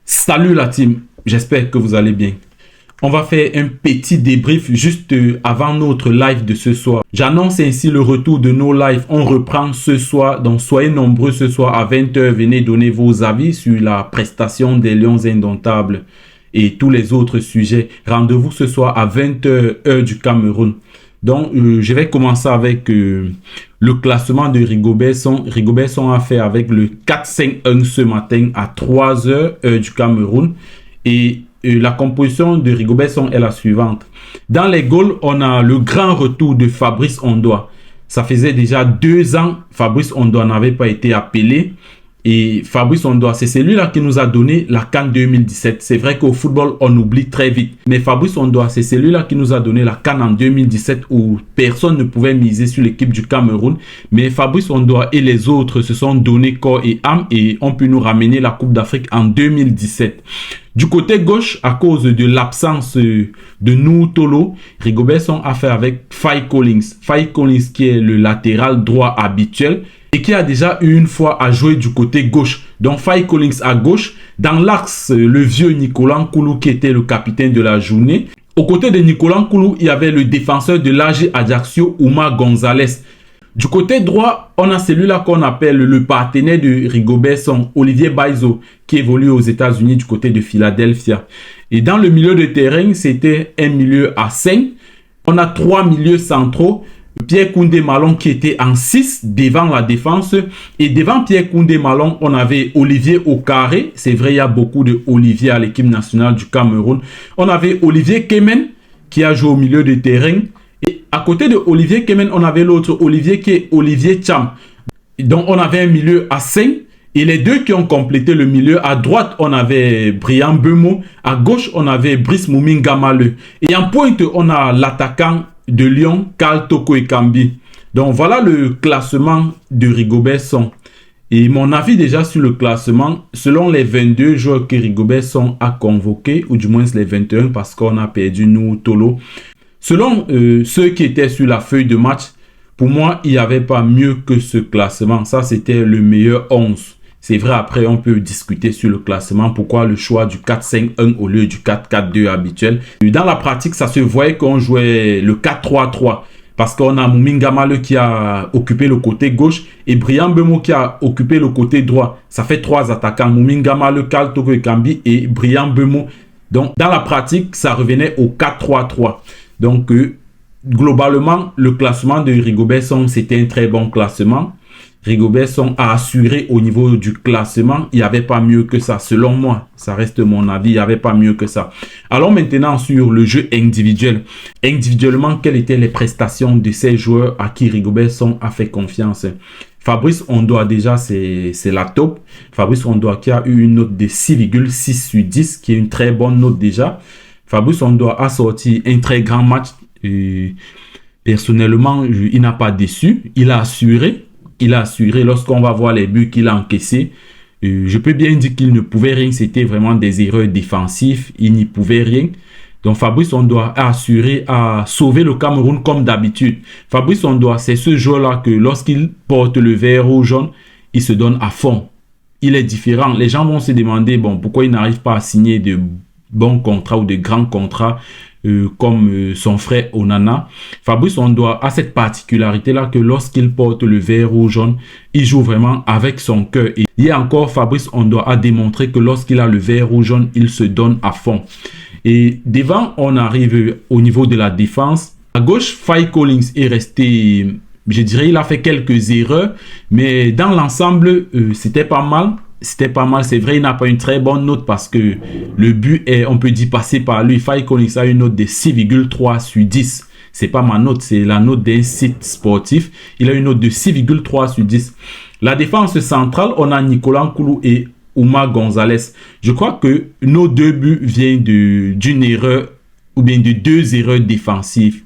Salut la team, j'espère que vous allez bien. On va faire un petit débrief juste avant notre live de ce soir. J'annonce ainsi le retour de nos lives. On reprend ce soir, donc soyez nombreux ce soir à 20h. Venez donner vos avis sur la prestation des Lions Indomptables et tous les autres sujets. Rendez-vous ce soir à 20h heure du Cameroun. Donc, je vais commencer avec le classement de Rigobert Song. Rigobert Song a fait avec le 4-5-1 ce matin à 3h heure du Cameroun. Et la composition de Rigobert Song est la suivante. Dans les goals, on a le grand retour de Fabrice Ondoa. Ça faisait déjà 2 ans, Fabrice Ondoa n'avait pas été appelé. Et Fabrice Ondoa, c'est celui-là qui nous a donné la CAN 2017. C'est vrai qu'au football, on oublie très vite. Mais Fabrice Ondoa, c'est celui-là qui nous a donné la CAN en 2017 où personne ne pouvait miser sur l'équipe du Cameroun. Mais Fabrice Ondoa et les autres se sont donné corps et âme et ont pu nous ramener la Coupe d'Afrique en 2017. Du côté gauche, à cause de l'absence de Nou Tolo, Rigobert Song a fait avec Faye Collins. Faye Collins qui est le latéral droit habituel et qui a déjà eu une fois à jouer du côté gauche. Donc Faye Collins à gauche. Dans l'axe, le vieux Nicolas Nkoulou qui était le capitaine de la journée. Aux côtés de Nicolas Nkoulou, il y avait le défenseur de l'AG Ajaccio, Oumar Gonzalez. Du côté droit, on a celui-là qu'on appelle le partenaire de Rigobert Song, Olivier Baizo, qui évolue aux États-Unis du côté de Philadelphia. Et dans le milieu de terrain, c'était un milieu à 5. On a 3 milieux centraux. Pierre Koundé Malong qui était en 6 devant la défense. Et devant Pierre Koundé Malong, on avait Olivier Okaré. C'est vrai, il y a beaucoup de Olivier à l'équipe nationale du Cameroun. On avait Olivier Kemen qui a joué au milieu de terrain. Et à côté de Olivier Kemen, on avait l'autre Olivier qui est Olivier Cham. Donc on avait un milieu à 5. Et les deux qui ont complété le milieu, à droite, on avait Brian Bemo. À gauche, on avait Brice Mouminga Maleu. Et en pointe, on a l'attaquant de Lyon, Karl Toko Ekambi. Donc voilà le classement de Rigobert Song. Et mon avis déjà sur le classement, selon les 22 joueurs que Rigobert Song a convoqués, ou du moins les 21 parce qu'on a perdu nous Tolo. Selon ceux qui étaient sur la feuille de match, pour moi, il n'y avait pas mieux que ce classement. Ça, c'était le meilleur 11. C'est vrai, après, on peut discuter sur le classement. Pourquoi le choix du 4-5-1 au lieu du 4-4-2 habituel. Dans la pratique, ça se voyait qu'on jouait le 4-3-3. Parce qu'on a Mouminga Maleu qui a occupé le côté gauche et Brian Bemo qui a occupé le côté droit. Ça fait 3 attaquants. Mouminga Maleu, Karl Toko Ekambi et Brian Bemo. Donc, dans la pratique, ça revenait au 4-3-3. Donc, globalement, le classement de Rigobert Song, c'était un très bon classement. Rigobert Song a assuré au niveau du classement. Il n'y avait pas mieux que ça. Selon moi, ça reste mon avis. Il n'y avait pas mieux que ça. Allons maintenant sur le jeu individuel. Individuellement, quelles étaient les prestations de ces joueurs à qui Rigobert Song a fait confiance? Fabrice Ondoa, déjà, c'est la top. Fabrice Ondoa qui a eu une note de 6,6 sur 10, qui est une très bonne note déjà. Fabrice Ondoa a sorti un très grand match. Personnellement, il n'a pas déçu. Il a assuré. Il a assuré lorsqu'on va voir les buts qu'il a encaissés. Je peux bien dire qu'il ne pouvait rien. C'était vraiment des erreurs défensives. Il n'y pouvait rien. Donc Fabrice Ondoa a assuré à sauver le Cameroun comme d'habitude. Fabrice Ondoa, c'est ce joueur-là que lorsqu'il porte le vert ou jaune, il se donne à fond. Il est différent. Les gens vont se demander pourquoi il n'arrive pas à signer de bons contrats ou de grands contrats comme son frère Onana. Fabrice Ondoa a cette particularité-là que lorsqu'il porte le vert ou jaune, il joue vraiment avec son cœur. Et hier encore, Fabrice Ondoa a démontré que lorsqu'il a le vert ou jaune, il se donne à fond. Et devant, on arrive au niveau de la défense. À gauche, Faye Collins est resté, je dirais, il a fait quelques erreurs, mais dans l'ensemble, c'était pas mal. C'était pas mal, c'est vrai, il n'a pas une très bonne note parce que le but est, on peut dire, passé par lui. Faye Collins a une note de 6,3 sur 10. C'est pas ma note, c'est la note d'un site sportif. Il a une note de 6,3 sur 10. La défense centrale, on a Nicolas Nkoulou et Oumar Gonzalez. Je crois que nos 2 buts viennent d'une erreur ou bien de 2 erreurs défensives.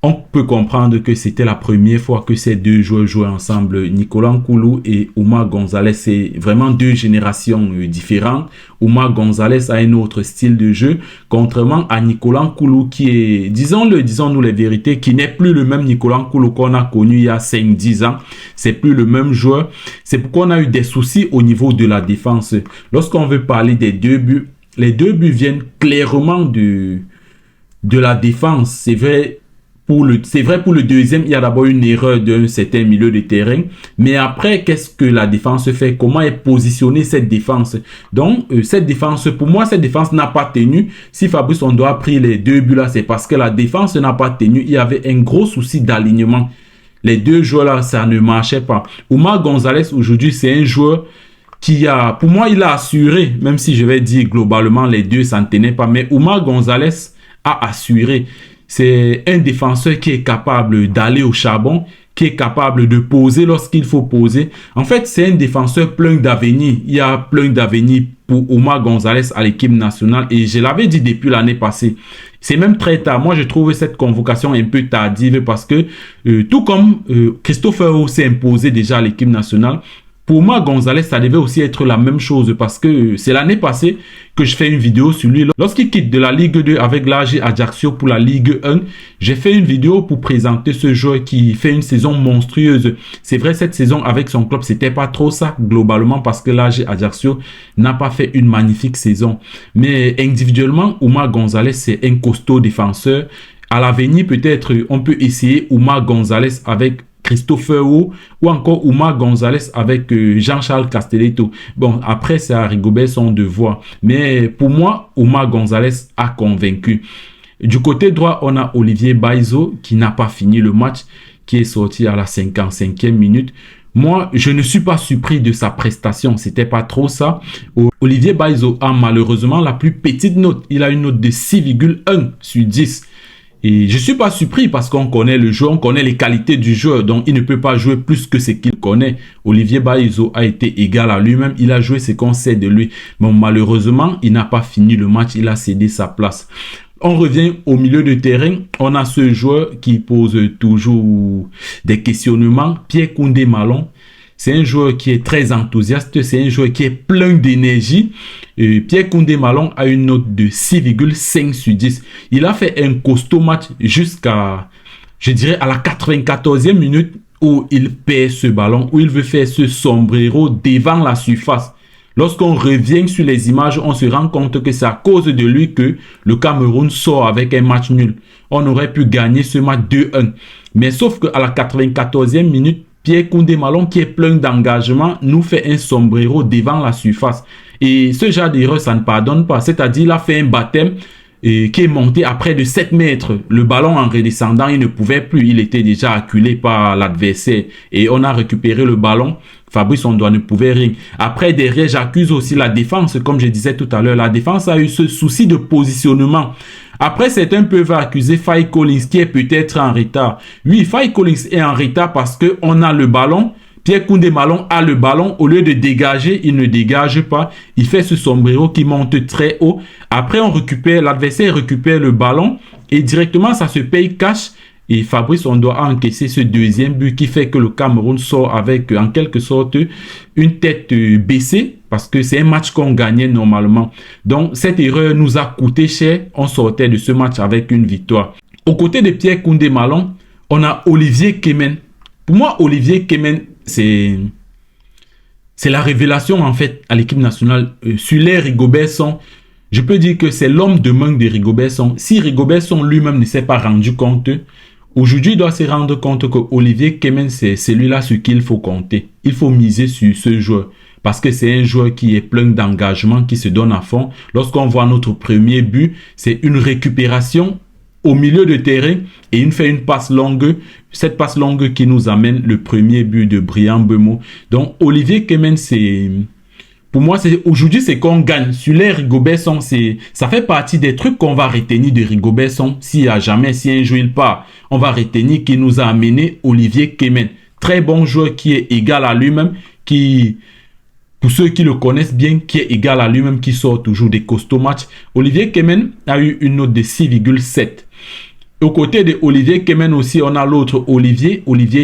On peut comprendre que c'était la première fois que ces deux joueurs jouaient ensemble. Nicolas Nkoulou et Oumar Gonzalez, c'est vraiment deux générations différentes. Oumar Gonzalez a un autre style de jeu, contrairement à Nicolas Nkoulou qui est, disons-nous les vérités, qui n'est plus le même Nicolas Nkoulou qu'on a connu il y a 5-10 ans. C'est plus le même joueur. C'est pourquoi on a eu des soucis au niveau de la défense. Lorsqu'on veut parler des deux buts, les deux buts viennent clairement de la défense. C'est vrai pour le deuxième, il y a d'abord une erreur d'un certain milieu de terrain. Mais après, qu'est-ce que la défense fait? Comment est positionnée cette défense? Donc, cette défense, pour moi, cette défense n'a pas tenu. Si Fabrice Ondoa a pris les deux buts là, c'est parce que la défense n'a pas tenu. Il y avait un gros souci d'alignement. Les deux joueurs là, ça ne marchait pas. Oumar Gonzalez, aujourd'hui, c'est un joueur qui a, pour moi, il a assuré, même si je vais dire globalement, les deux, ça ne tenait pas. Mais Oumar Gonzalez a assuré. C'est un défenseur qui est capable d'aller au charbon, qui est capable de poser lorsqu'il faut poser. En fait, c'est un défenseur plein d'avenir. Il y a plein d'avenir pour Oumar Gonzalez à l'équipe nationale. Et je l'avais dit depuis l'année passée. C'est même très tard. Moi, je trouve cette convocation un peu tardive parce que tout comme Christopher Ho s'est imposé déjà à l'équipe nationale, pour moi, Gonzalez, ça devait aussi être la même chose parce que c'est l'année passée que je fais une vidéo sur lui. Lorsqu'il quitte de la Ligue 2 avec l'AG Ajaccio pour la Ligue 1, j'ai fait une vidéo pour présenter ce joueur qui fait une saison monstrueuse. C'est vrai, cette saison avec son club, c'était pas trop ça globalement parce que l'AG Ajaccio n'a pas fait une magnifique saison. Mais individuellement, Oumar Gonzalez, c'est un costaud défenseur. À l'avenir, peut-être, on peut essayer Oumar Gonzalez avec Christopher Ho ou encore Oumar Gonzalez avec Jean-Charles Castelletto. Bon, après, c'est à Rigobert son devoir. Mais pour moi, Oumar Gonzalez a convaincu. Du côté droit, on a Olivier Baizo qui n'a pas fini le match, qui est sorti à la 55e minute. Moi, je ne suis pas surpris de sa prestation. C'était pas trop ça. Olivier Baizo a malheureusement la plus petite note. Il a une note de 6,1 sur 10. Et je ne suis pas surpris parce qu'on connaît le joueur, on connaît les qualités du joueur, donc il ne peut pas jouer plus que ce qu'il connaît. Olivier Baizo a été égal à lui-même, il a joué ce qu'on sait de lui. Bon, malheureusement, il n'a pas fini le match, il a cédé sa place. On revient au milieu de terrain, on a ce joueur qui pose toujours des questionnements, Pierre Koundé Malone. C'est un joueur qui est très enthousiaste, c'est un joueur qui est plein d'énergie. Pierre Koundé Malone a une note de 6,5 sur 10. Il a fait un costaud match jusqu'à, je dirais, à la 94e minute où il perd ce ballon, où il veut faire ce sombrero devant la surface. Lorsqu'on revient sur les images, on se rend compte que c'est à cause de lui que le Cameroun sort avec un match nul. On aurait pu gagner ce match 2-1. Mais sauf qu'à la 94e minute, Pierre Koundé Malone, qui est plein d'engagement, nous fait un sombrero devant la surface. Et ce genre d'erreur, ça ne pardonne pas. C'est-à-dire, il a fait un baptême qui est monté à près de 7 mètres. Le ballon en redescendant, il ne pouvait plus. Il était déjà acculé par l'adversaire. Et on a récupéré le ballon. Fabrice Ondoa ne pouvait rien. Après, derrière, j'accuse aussi la défense. Comme je disais tout à l'heure, la défense a eu ce souci de positionnement. Après, certains peuvent accuser Faye Collins qui est peut-être en retard. Oui, Faye Collins est en retard parce qu'on a le ballon. Pierre Koundé Malone a le ballon. Au lieu de dégager, il ne dégage pas. Il fait ce sombrero qui monte très haut. Après, l'adversaire récupère le ballon et directement, ça se paye cash. Et Fabrice Ondoa a encaissé ce deuxième but qui fait que le Cameroun sort avec, en quelque sorte, une tête baissée parce que c'est un match qu'on gagnait normalement. Donc, cette erreur nous a coûté cher. On sortait de ce match avec une victoire. Aux côtés de Pierre Koundé Malone, on a Olivier Kemen. Pour moi, Olivier Kemen, c'est la révélation en fait à l'équipe nationale. Sur l'air Rigobert Song, je peux dire que c'est l'homme de main de Rigobert Song. Si Rigobert Song lui-même ne s'est pas rendu compte, aujourd'hui il doit se rendre compte que Olivier Kemen, c'est celui-là sur qui il faut compter. Il faut miser sur ce joueur. Parce que c'est un joueur qui est plein d'engagement, qui se donne à fond. Lorsqu'on voit notre premier but, c'est une récupération au milieu de terrain et il fait une passe longue. Cette passe longue qui nous amène le premier but de Brian Mbeumo. Donc Olivier Kemen, pour moi, aujourd'hui, c'est qu'on gagne. Sur les Rigobert Song, ça fait partie des trucs qu'on va retenir de Rigobert Song. Si un jour il part, on va retenir qu'il nous a amené Olivier Kemen. Très bon joueur qui est égal à lui-même, pour ceux qui le connaissent bien, qui est égal à lui-même, qui sort toujours des costauds matchs. Olivier Kemen a eu une note de 6,7. Aux côtés de Olivier Kemen aussi, on a l'autre Olivier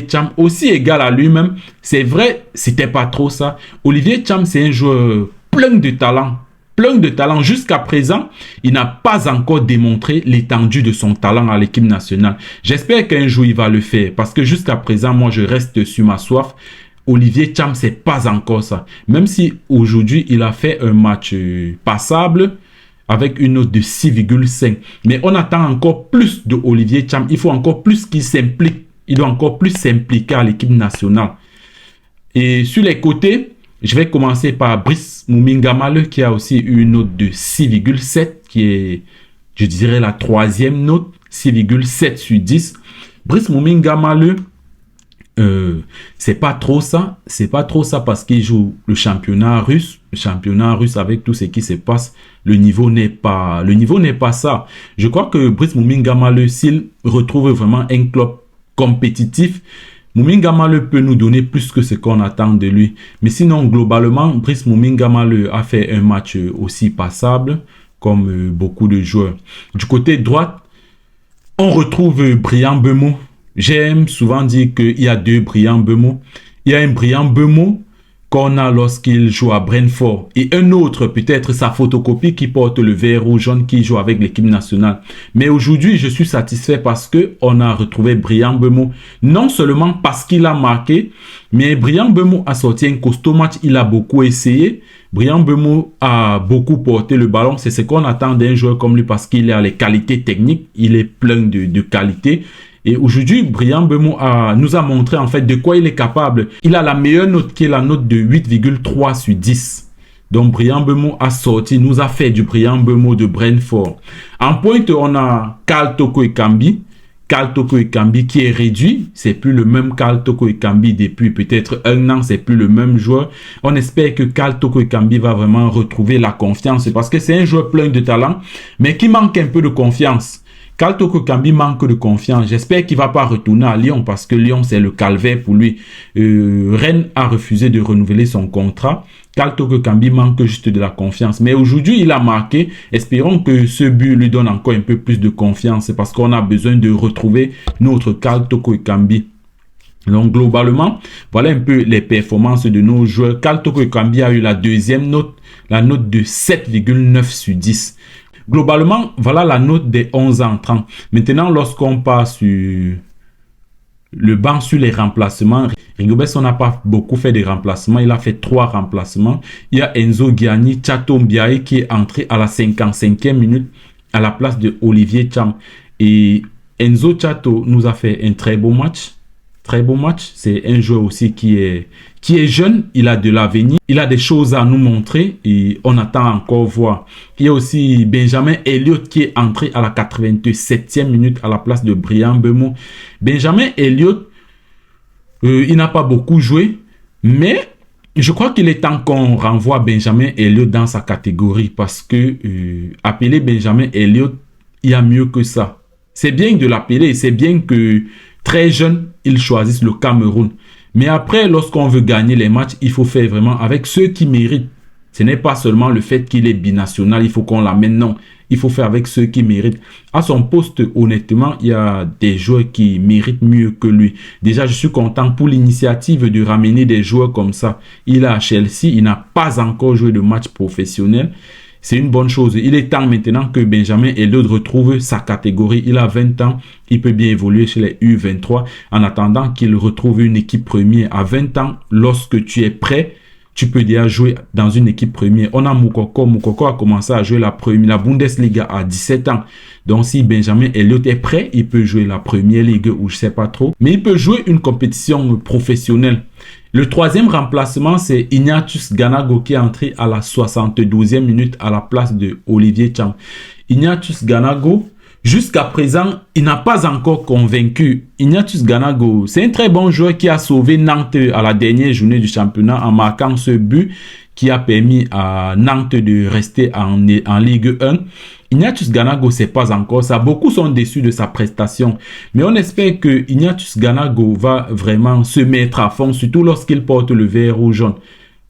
Cham, aussi égal à lui-même. C'est vrai, c'était pas trop ça. Olivier Cham, c'est un joueur plein de talent. Plein de talent. Jusqu'à présent, il n'a pas encore démontré l'étendue de son talent à l'équipe nationale. J'espère qu'un jour, il va le faire. Parce que jusqu'à présent, moi, je reste sur ma soif. Olivier Cham, c'est pas encore ça. Même si aujourd'hui, il a fait un match passable, avec une note de 6,5. Mais on attend encore plus de Olivier Cham. Il faut encore plus qu'il s'implique. Il doit encore plus s'impliquer à l'équipe nationale. Et sur les côtés, je vais commencer par Brice Moumingamale qui a aussi eu une note de 6,7 qui est, je dirais, la troisième note, 6,7 sur 10. Brice Moumingamale, c'est pas trop ça. C'est pas trop ça parce qu'il joue le championnat russe. Le championnat russe avec tout ce qui se passe, le niveau n'est pas ça. Je crois que Brice Moumingamale, s'il retrouve vraiment un club compétitif, Moumingamale peut nous donner plus que ce qu'on attend de lui. Mais sinon, globalement, Brice Moumingamale a fait un match aussi passable, comme beaucoup de joueurs. Du côté droite, on retrouve Brian Bemo. J'aime souvent dire qu'il y a deux Brian Bemo. Il y a un Brian Bemo qu'on a lorsqu'il joue à Brentford et un autre, peut-être sa photocopie qui porte le vert ou jaune qui joue avec l'équipe nationale. Mais aujourd'hui, je suis satisfait parce que on a retrouvé Brian Bemo. Non seulement parce qu'il a marqué, mais Brian Bemo a sorti un costaud match. Il a beaucoup essayé. Brian Bemo a beaucoup porté le ballon. C'est ce qu'on attend d'un joueur comme lui parce qu'il a les qualités techniques. Il est plein de qualités. Et aujourd'hui, Brian Bemo nous a montré en fait de quoi il est capable. Il a la meilleure note qui est la note de 8,3 sur 10. Donc Brian Bemo a sorti, nous a fait du Brian Bemo de Brentford. En pointe, on a Karl Toko Ekambi. Karl Toko Ekambi qui est réduit. C'est plus le même Karl Toko Ekambi depuis peut-être un an. C'est plus le même joueur. On espère que Karl Toko Ekambi va vraiment retrouver la confiance parce que c'est un joueur plein de talent, mais qui manque un peu de confiance. Karl Toko Ekambi manque de confiance. J'espère qu'il ne va pas retourner à Lyon parce que Lyon, c'est le calvaire pour lui. Rennes a refusé de renouveler son contrat. Karl Toko Ekambi manque juste de la confiance. Mais aujourd'hui, il a marqué. Espérons que ce but lui donne encore un peu plus de confiance parce qu'on a besoin de retrouver notre Karl Toko Ekambi. Donc, globalement, voilà un peu les performances de nos joueurs. Karl Toko Ekambi a eu la deuxième note, la note de 7,9 sur 10. Globalement, voilà la note des 11 entrants. Maintenant, lorsqu'on passe sur le banc, sur les remplacements, Rigobert n'a pas beaucoup fait de remplacements. Il a fait 3 remplacements. Il y a Enzo Gianni, Chato Mbiaye qui est entré à la 55e minute à la place de Olivier Cham. Et Enzo Chato nous a fait un très beau match. Très beau match. C'est un joueur aussi qui est jeune. Il a de l'avenir. Il a des choses à nous montrer et on attend encore voir. Il y a aussi Benjamin Elliott qui est entré à la 87e minute à la place de Brian Bemo. Benjamin Elliott, il n'a pas beaucoup joué, mais je crois qu'il est temps qu'on renvoie Benjamin Elliott dans sa catégorie parce que appeler Benjamin Elliott, il y a mieux que ça. C'est bien de l'appeler, c'est bien que très jeune, il choisisse le Cameroun. Mais après, lorsqu'on veut gagner les matchs, il faut faire vraiment avec ceux qui méritent. Ce n'est pas seulement le fait qu'il est binational, il faut qu'on l'amène, non. Il faut faire avec ceux qui méritent. À son poste, honnêtement, il y a des joueurs qui méritent mieux que lui. Déjà, je suis content pour l'initiative de ramener des joueurs comme ça. Il est à Chelsea, il n'a pas encore joué de match professionnel. C'est une bonne chose. Il est temps maintenant que Benjamin Elliott retrouve sa catégorie. Il a 20 ans. Il peut bien évoluer chez les U23 en attendant qu'il retrouve une équipe première. À 20 ans, lorsque tu es prêt, tu peux déjà jouer dans une équipe première. On a Moukoko. Moukoko a commencé à jouer la Bundesliga à 17 ans. Donc, si Benjamin Elliott est prêt, il peut jouer la Première Ligue ou je ne sais pas trop. Mais il peut jouer une compétition professionnelle. Le troisième remplacement, c'est Ignatius Ganago qui est entré à la 72e minute à la place de Olivier Cham. Ignatius Ganago, jusqu'à présent, il n'a pas encore convaincu. Ignatius Ganago, c'est un très bon joueur qui a sauvé Nantes à la dernière journée du championnat en marquant ce but qui a permis à Nantes de rester en Ligue 1. Ignatius Ganago, c'est pas encore ça. Beaucoup sont déçus de sa prestation. Mais on espère que Ignatius Ganago va vraiment se mettre à fond, surtout lorsqu'il porte le vert ou jaune.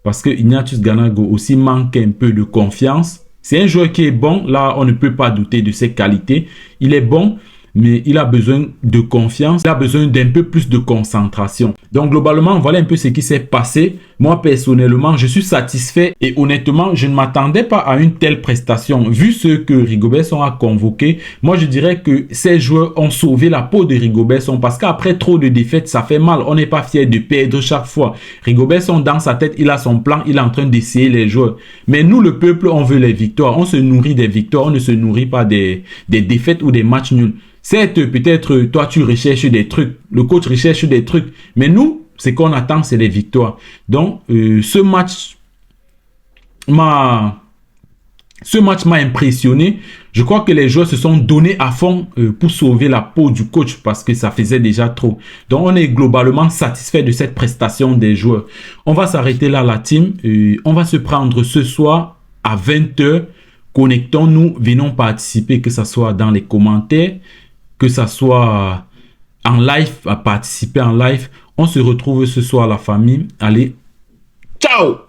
Parce que Ignatius Ganago aussi manque un peu de confiance. C'est un joueur qui est bon. Là, on ne peut pas douter de ses qualités. Il est bon. mais il a besoin de confiance, il a besoin d'un peu plus de concentration. Donc globalement, voilà un peu ce qui s'est passé. Moi personnellement, je suis satisfait et honnêtement, je ne m'attendais pas à une telle prestation. Vu ce que Rigobert Song a convoqué, moi je dirais que ces joueurs ont sauvé la peau de Rigobert Song parce qu'après trop de défaites, ça fait mal. On n'est pas fier de perdre chaque fois. Rigobert Song, dans sa tête, il a son plan, il est en train d'essayer les joueurs. Mais nous, le peuple, on veut les victoires. On se nourrit des victoires, on ne se nourrit pas des défaites ou des matchs nuls. Certes, peut-être toi tu recherches des trucs, le coach recherche des trucs, mais nous, ce qu'on attend, c'est les victoires. Donc, ce match m'a impressionné. Je crois que les joueurs se sont donnés à fond pour sauver la peau du coach parce que ça faisait déjà trop. Donc, on est globalement satisfait de cette prestation des joueurs. On va s'arrêter là, la team. On va se prendre ce soir à 20h. Connectons-nous, venons participer, que ce soit dans les commentaires, que ça soit en live, à participer en live. On se retrouve ce soir, la famille. Allez, ciao!